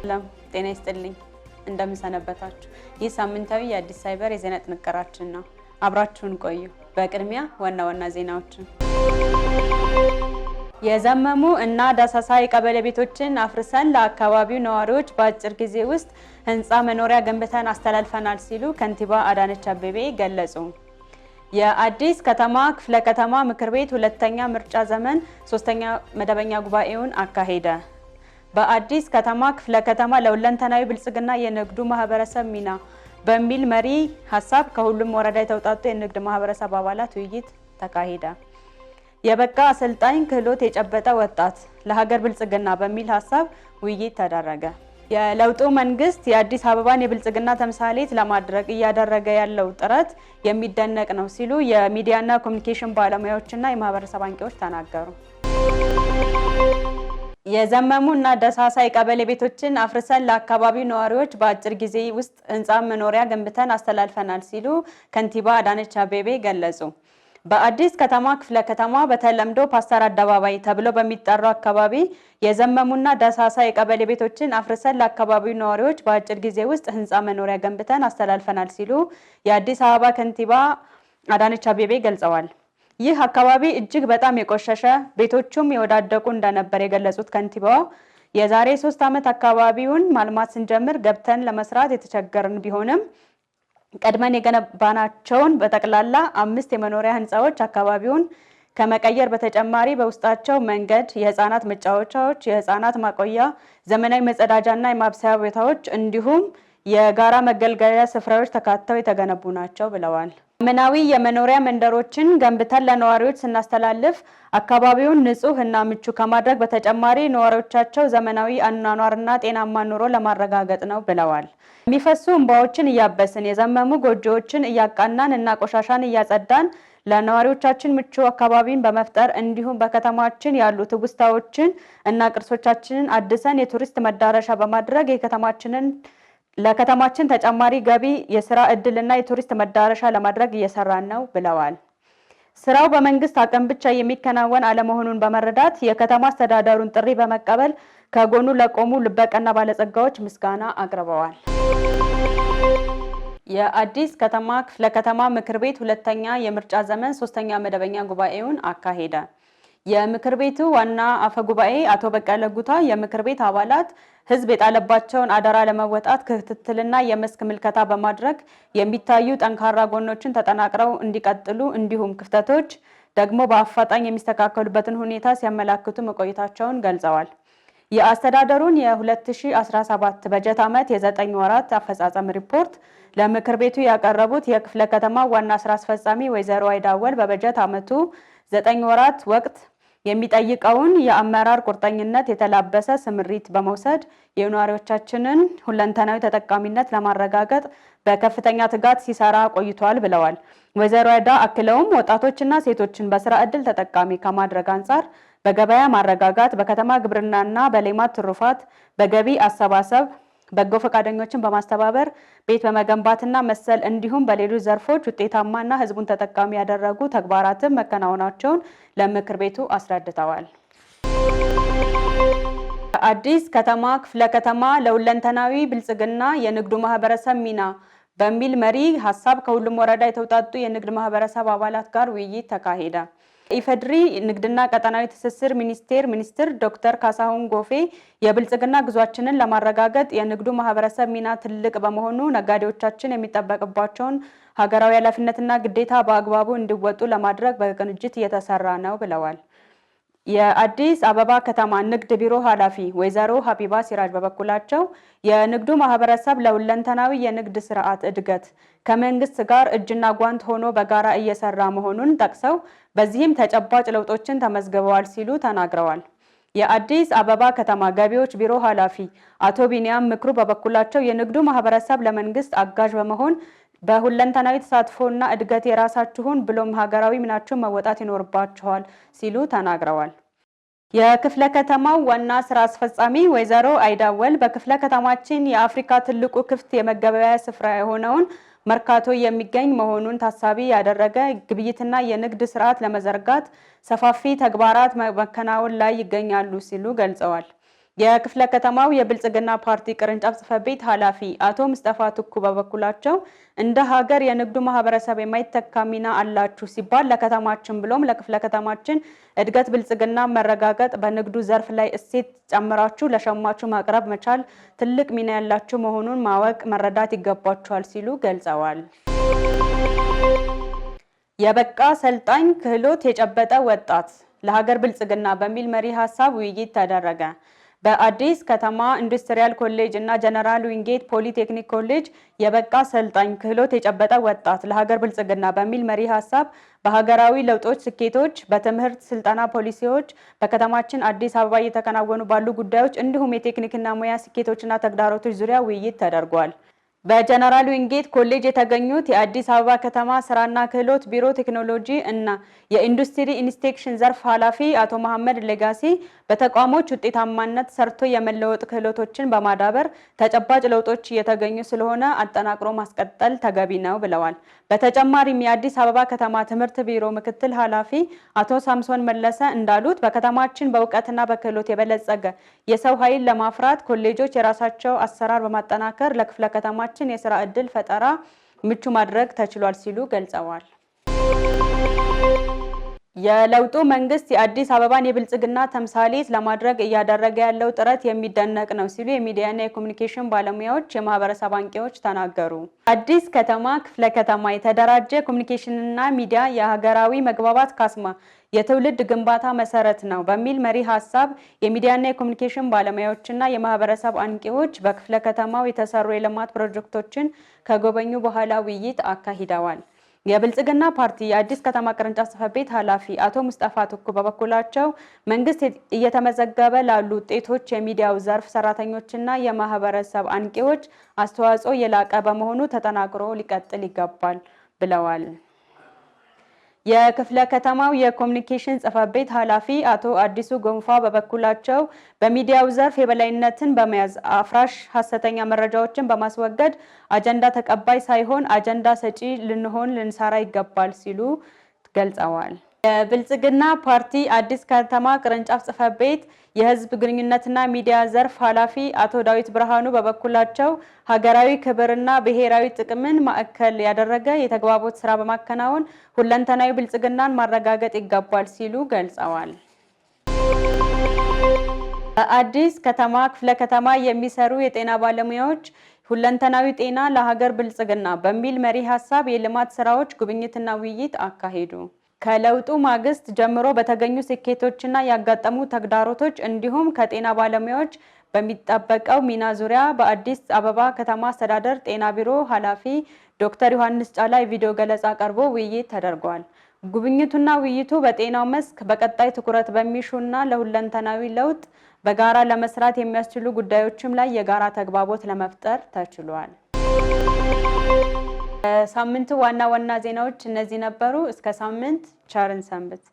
ሰላም ጤና ይስጥልኝ እንደምን ሰነበታችሁ። ይህ ሳምንታዊ የአዲስ ሳይበር የዜና ጥንቅራችን ነው። አብራችሁን ቆዩ። በቅድሚያ ዋና ዜናዎችን የዘመሙ እና ዳሳሳ የቀበሌ ቤቶችን አፍርሰን ለአካባቢው ነዋሪዎች በአጭር ጊዜ ውስጥ ህንጻ መኖሪያ ገንብተን አስተላልፈናል ሲሉ ከንቲባ አዳነች አቤቤ ገለጹ። የአዲስ ከተማ ክፍለ ከተማ ምክር ቤት ሁለተኛ ምርጫ ዘመን 3ኛ መደበኛ ጉባኤውን አካሄደ። በአዲስ ከተማ ክፍለ ከተማ ለሁለንተናዊ ብልጽግና የንግዱ ማህበረሰብ ሚና በሚል መሪ ሐሳብ ከሁሉም ወረዳ የተውጣጡ የንግድ ማህበረሰብ አባላት ውይይት ተካሄደ። የበቃ አሰልጣኝ ክህሎት የጨበጠ ወጣት ለሀገር ብልጽግና በሚል ሐሳብ ውይይት ተደረገ። የለውጡ መንግስት የአዲስ አበባን የብልጽግና ተምሳሌት ለማድረግ እያደረገ ያለው ጥረት የሚደነቅ ነው ሲሉ የሚዲያና ኮሙኒኬሽን ባለሙያዎችና የማህበረሰብ አንቂዎች ተናገሩ። የዘመሙ እና ዳሳሳ የቀበሌ ቤቶችን አፍርሰን ለአካባቢው ነዋሪዎች በአጭር ጊዜ ውስጥ ህንጻ መኖሪያ ገንብተን አስተላልፈናል ሲሉ ከንቲባ አዳነች አቤቤ ገለጹ። በአዲስ ከተማ ክፍለ ከተማ በተለምዶ ፓስተር አደባባይ ተብሎ በሚጠራው አካባቢ የዘመሙና ዳሳሳ የቀበሌ ቤቶችን አፍርሰን ለአካባቢው ነዋሪዎች በአጭር ጊዜ ውስጥ ህንጻ መኖሪያ ገንብተን አስተላልፈናል ሲሉ የአዲስ አበባ ከንቲባ አዳነች አቤቤ ገልጸዋል። ይህ አካባቢ እጅግ በጣም የቆሸሸ ቤቶቹም የወዳደቁ እንደነበር የገለጹት ከንቲባው የዛሬ 3 ዓመት አካባቢውን ማልማት ስንጀምር ገብተን ለመስራት የተቸገርን ቢሆንም ቀድመን የገነባናቸውን በጠቅላላ 5 የመኖሪያ ህንጻዎች አካባቢውን ከመቀየር በተጨማሪ በውስጣቸው መንገድ፣ የህፃናት መጫወቻዎች፣ የህፃናት ማቆያ፣ ዘመናዊ መጸዳጃና የማብሰያ ቦታዎች እንዲሁም የጋራ መገልገያ ስፍራዎች ተካተው የተገነቡ ናቸው ብለዋል። ዘመናዊ የመኖሪያ መንደሮችን ገንብተን ለነዋሪዎች ስናስተላልፍ አካባቢውን ንጹህ እና ምቹ ከማድረግ በተጨማሪ ነዋሪዎቻቸው ዘመናዊ አኗኗርና ጤናማ ኑሮ ለማረጋገጥ ነው ብለዋል። የሚፈሱ እንባዎችን እያበስን የዘመሙ ጎጆዎችን እያቃናን እና ቆሻሻን እያጸዳን ለነዋሪዎቻችን ምቹ አካባቢን በመፍጠር እንዲሁም በከተማችን ያሉ ትውስታዎችን እና ቅርሶቻችንን አድሰን የቱሪስት መዳረሻ በማድረግ ለከተማችን ተጨማሪ ገቢ፣ የስራ እድልና የቱሪስት መዳረሻ ለማድረግ እየሰራን ነው ብለዋል። ስራው በመንግስት አቅም ብቻ የሚከናወን አለመሆኑን በመረዳት የከተማ አስተዳደሩን ጥሪ በመቀበል ከጎኑ ለቆሙ ልበቀና ባለጸጋዎች ምስጋና አቅርበዋል። የአዲስ ከተማ ክፍለ ከተማ ምክር ቤት ሁለተኛ የምርጫ ዘመን 3ኛ መደበኛ ጉባኤውን አካሄደ። የምክር ቤቱ ዋና አፈ ጉባኤ አቶ በቀለ ጉታ የምክር ቤት አባላት ህዝብ የጣለባቸውን አደራ ለመወጣት ክትትልና የመስክ ምልከታ በማድረግ የሚታዩ ጠንካራ ጎኖችን ተጠናክረው እንዲቀጥሉ እንዲሁም ክፍተቶች ደግሞ በአፋጣኝ የሚስተካከሉበትን ሁኔታ ሲያመላክቱ መቆየታቸውን ገልጸዋል። የአስተዳደሩን የ2017 በጀት ዓመት የ9 ወራት አፈጻጸም ሪፖርት ለምክር ቤቱ ያቀረቡት የክፍለ ከተማ ዋና ስራ አስፈጻሚ ወይዘሮ አይዳወል በበጀት ዓመቱ 9 ወራት ወቅት የሚጠይቀውን የአመራር ቁርጠኝነት የተላበሰ ስምሪት በመውሰድ የነዋሪዎቻችንን ሁለንተናዊ ተጠቃሚነት ለማረጋገጥ በከፍተኛ ትጋት ሲሰራ ቆይቷል ብለዋል። ወይዘሮ አይዳ አክለውም ወጣቶችና ሴቶችን በስራ ዕድል ተጠቃሚ ከማድረግ አንጻር በገበያ ማረጋጋት፣ በከተማ ግብርናና በሌማት ትሩፋት፣ በገቢ አሰባሰብ፣ በጎ ፈቃደኞችን በማስተባበር ቤት በመገንባትና መሰል እንዲሁም በሌሎች ዘርፎች ውጤታማና ህዝቡን ተጠቃሚ ያደረጉ ተግባራትን መከናወናቸውን ለምክር ቤቱ አስረድተዋል። አዲስ ከተማ ክፍለ ከተማ ለሁለንተናዊ ብልጽግና የንግዱ ማህበረሰብ ሚና በሚል መሪ ሐሳብ ከሁሉም ወረዳ የተውጣጡ የንግድ ማህበረሰብ አባላት ጋር ውይይት ተካሄደ። ኢፌድሪ ንግድና ቀጠናዊ ትስስር ሚኒስትር ዶክተር ካሳሁን ጎፌ የብልጽግና ጉዟችንን ለማረጋገጥ የንግዱ ማህበረሰብ ሚና ትልቅ በመሆኑ ነጋዴዎቻችን የሚጠበቅባቸውን ሀገራዊ ኃላፊነትና ግዴታ በአግባቡ እንዲወጡ ለማድረግ በቅንጅት እየተሰራ ነው ብለዋል። የአዲስ አበባ ከተማ ንግድ ቢሮ ኃላፊ ወይዘሮ ሀቢባ ሲራጅ በበኩላቸው የንግዱ ማህበረሰብ ለሁለንተናዊ የንግድ ስርዓት እድገት ከመንግስት ጋር እጅና ጓንት ሆኖ በጋራ እየሰራ መሆኑን ጠቅሰው በዚህም ተጨባጭ ለውጦችን ተመዝግበዋል ሲሉ ተናግረዋል። የአዲስ አበባ ከተማ ገቢዎች ቢሮ ኃላፊ አቶ ቢኒያም ምክሩ በበኩላቸው የንግዱ ማህበረሰብ ለመንግስት አጋዥ በመሆን በሁለንተናዊ ተሳትፎና እድገት የራሳችሁን ብሎም ሀገራዊ ሚናችሁን መወጣት ይኖርባችኋል ሲሉ ተናግረዋል። የክፍለ ከተማው ዋና ስራ አስፈጻሚ ወይዘሮ አይዳወል በክፍለ ከተማችን የአፍሪካ ትልቁ ክፍት የመገበያያ ስፍራ የሆነውን መርካቶ የሚገኝ መሆኑን ታሳቢ ያደረገ ግብይትና የንግድ ስርዓት ለመዘርጋት ሰፋፊ ተግባራት መከናወን ላይ ይገኛሉ ሲሉ ገልጸዋል። የክፍለ ከተማው የብልጽግና ፓርቲ ቅርንጫፍ ጽሕፈት ቤት ኃላፊ አቶ ሙስጠፋ ቱኩ በበኩላቸው እንደ ሀገር የንግዱ ማህበረሰብ የማይተካ ሚና አላችሁ ሲባል ለከተማችን ብሎም ለክፍለ ከተማችን እድገት ብልጽግና መረጋገጥ በንግዱ ዘርፍ ላይ እሴት ጨምራችሁ ለሸማቹ ማቅረብ መቻል ትልቅ ሚና ያላችሁ መሆኑን ማወቅ መረዳት ይገባችኋል ሲሉ ገልጸዋል። የበቃ ሰልጣኝ ክህሎት የጨበጠ ወጣት ለሀገር ብልጽግና በሚል መሪ ሀሳብ ውይይት ተደረገ። በአዲስ ከተማ ኢንዱስትሪያል ኮሌጅ እና ጀነራል ዊንጌት ፖሊቴክኒክ ኮሌጅ የበቃ ሰልጣኝ ክህሎት የጨበጠ ወጣት ለሀገር ብልጽግና በሚል መሪ ሀሳብ በሀገራዊ ለውጦች ስኬቶች፣ በትምህርት ስልጠና ፖሊሲዎች፣ በከተማችን አዲስ አበባ እየተከናወኑ ባሉ ጉዳዮች እንዲሁም የቴክኒክና ሙያ ስኬቶችና ተግዳሮቶች ዙሪያ ውይይት ተደርጓል። በጀነራል ዊንጌት ኮሌጅ የተገኙት የአዲስ አበባ ከተማ ስራና ክህሎት ቢሮ ቴክኖሎጂ እና የኢንዱስትሪ ኢንስፔክሽን ዘርፍ ኃላፊ አቶ መሐመድ ሌጋሲ በተቋሞች ውጤታማነት ሰርቶ የመለወጥ ክህሎቶችን በማዳበር ተጨባጭ ለውጦች እየተገኙ ስለሆነ አጠናክሮ ማስቀጠል ተገቢ ነው ብለዋል። በተጨማሪም የአዲስ አበባ ከተማ ትምህርት ቢሮ ምክትል ኃላፊ አቶ ሳምሶን መለሰ እንዳሉት በከተማችን በእውቀትና በክህሎት የበለጸገ የሰው ኃይል ለማፍራት ኮሌጆች የራሳቸው አሰራር በማጠናከር ለክፍለ ከተማችን የስራ ዕድል ፈጠራ ምቹ ማድረግ ተችሏል ሲሉ ገልጸዋል። የለውጡ መንግስት የአዲስ አበባን የብልጽግና ተምሳሌት ለማድረግ እያደረገ ያለው ጥረት የሚደነቅ ነው ሲሉ የሚዲያና የኮሙኒኬሽን ባለሙያዎች፣ የማህበረሰብ አንቂዎች ተናገሩ። አዲስ ከተማ ክፍለ ከተማ የተደራጀ ኮሙኒኬሽንና ሚዲያ የሀገራዊ መግባባት ካስማ የትውልድ ግንባታ መሰረት ነው በሚል መሪ ሀሳብ የሚዲያና የኮሙኒኬሽን ባለሙያዎችና የማህበረሰብ አንቂዎች በክፍለ ከተማው የተሰሩ የልማት ፕሮጀክቶችን ከጎበኙ በኋላ ውይይት አካሂደዋል። የብልጽግና ፓርቲ የአዲስ ከተማ ቅርንጫፍ ጽሕፈት ቤት ኃላፊ አቶ ሙስጠፋ ቱኩ በበኩላቸው መንግስት እየተመዘገበ ላሉ ውጤቶች የሚዲያው ዘርፍ ሰራተኞችና የማህበረሰብ አንቂዎች አስተዋጽኦ የላቀ በመሆኑ ተጠናክሮ ሊቀጥል ይገባል ብለዋል። የክፍለ ከተማው የኮሙኒኬሽን ጽሕፈት ቤት ኃላፊ አቶ አዲሱ ጎንፋ በበኩላቸው በሚዲያው ዘርፍ የበላይነትን በመያዝ አፍራሽ ሐሰተኛ መረጃዎችን በማስወገድ አጀንዳ ተቀባይ ሳይሆን አጀንዳ ሰጪ ልንሰራ ይገባል ሲሉ ገልጸዋል። የብልጽግና ፓርቲ አዲስ ከተማ ቅርንጫፍ ጽሕፈት ቤት የህዝብ ግንኙነትና ሚዲያ ዘርፍ ኃላፊ አቶ ዳዊት ብርሃኑ በበኩላቸው ሀገራዊ ክብርና ብሔራዊ ጥቅምን ማዕከል ያደረገ የተግባቦት ስራ በማከናወን ሁለንተናዊ ብልጽግናን ማረጋገጥ ይገባል ሲሉ ገልጸዋል። በአዲስ ከተማ ክፍለ ከተማ የሚሰሩ የጤና ባለሙያዎች ሁለንተናዊ ጤና ለሀገር ብልጽግና በሚል መሪ ሀሳብ የልማት ስራዎች ጉብኝትና ውይይት አካሄዱ። ከለውጡ ማግስት ጀምሮ በተገኙ ስኬቶችና ያጋጠሙ ተግዳሮቶች እንዲሁም ከጤና ባለሙያዎች በሚጠበቀው ሚና ዙሪያ በአዲስ አበባ ከተማ አስተዳደር ጤና ቢሮ ኃላፊ ዶክተር ዮሐንስ ጫላ የቪዲዮ ገለጻ ቀርቦ ውይይት ተደርጓል። ጉብኝቱና ውይይቱ በጤናው መስክ በቀጣይ ትኩረት በሚሹና ለሁለንተናዊ ለውጥ በጋራ ለመስራት የሚያስችሉ ጉዳዮችም ላይ የጋራ ተግባቦት ለመፍጠር ተችሏል። ሳምንቱ ዋና ዋና ዜናዎች እነዚህ ነበሩ። እስከ ሳምንት ቸርን ሰንብት።